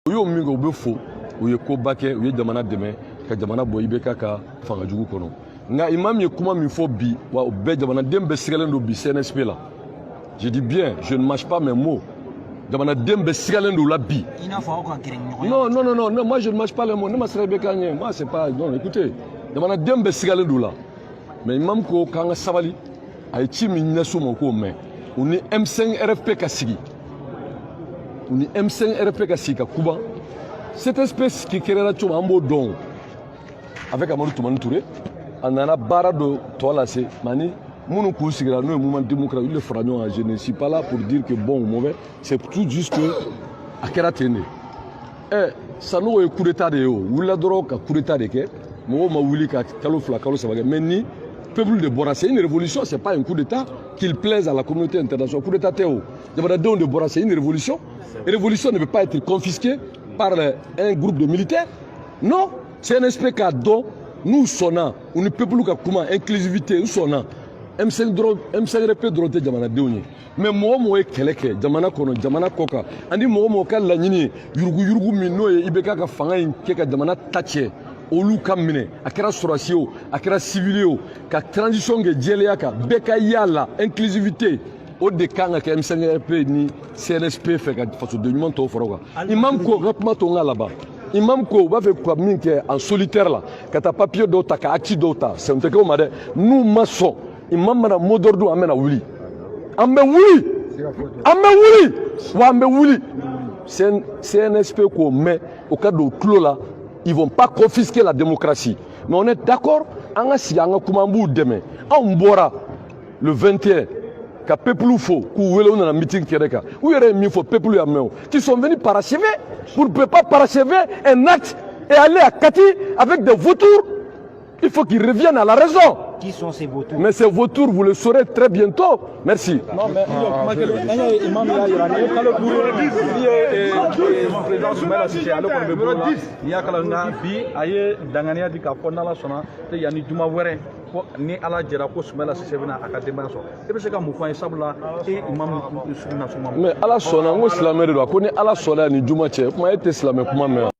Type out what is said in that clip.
Yo mingo be fo o ye ko bake o ye jamana deme ka jamana bo ibe kaka fanga jugu kono nga imam ye kuma mi fo bi wa be jamana dembe sigalen do bi CNSP là. Je dis bien, je ne mâche pas mes mots. Jamana dembe sigalen do la bi. Non, moi je ne mâche pas les mots. Ne m'a serait bécagné. Moi c'est pas non, écoutez. Jamana dembe sigalen do là. Mais imam ko kanga sabali ay ci mi nesu mon ko mais on est M5 RFP kasigi. On est M5 RFP kasigi Kuba. Cette espèce qui créera tout en beau don avec Amadou Toumani Touré, on a barre de toi c'est mani. Mon coup c'est un mouvement démocratique, le fragnon, je ne suis pas là pour dire que bon ou mauvais, c'est tout juste à quel atteindre. Ça nous est coup d'état de haut, ou la drogue à coup d'état de quai, moi ma voulu qu'à calofla calosavaga, mais ni peuple de Bora, c'est une révolution, c'est pas un coup d'état qu'il plaise à la communauté internationale. Coup d'état Théo, de Bora, c'est une révolution. Une révolution ne peut pas être confisquée par un groupe de militaires. Non, c'est un SPK dont nous sommes, on ne peut plus comment inclusivité, nous sommes. M5 RP droite jamana deuni mais mo e keleke jamana kono jamana koka andi mo ka lagnini yurugu minno e ibeka ka fanga ke ka jamana tache olu kamine akira sorasio akira civilio ka transition ge jelia ka beka yala inclusivité o de kanga ka M5 RP ni CNSP fait ka façon de monde to foroga imam ko rapma to ngala imam ko va faire quoi minke en solitaire là ka ta papier dota ka acti dota c'est un truc au made nous maçons imam mana modordu amena wuli ambe wuli wa ambe wuli CNSP ko mais au cas de clos là ils vont pas confisquer la démocratie mais on est d'accord anga si anga kumambu demain on bora le 21 ka peuple fo ku wele on a meeting kereka où yere mi fo peuple ya meo qui sont venus parachever pour ne pas parachever un acte et aller à Kati avec des vautours. Il faut qu'ils reviennent à la raison. Qui sont ces vautours? Mais ces vautours, vous le saurez très bientôt. Merci. Non, mais ni ala jɛra ko Sumala Sise bɛna a ka denbaya sɔrɔ e bɛ se ka mun fɔ an ye sabula imam sugu na suma mais ala sɔnna n ko silamɛ de don a ko ni ala sɔnna ni juma cɛ kuma e tɛ silamɛ kuma mɛn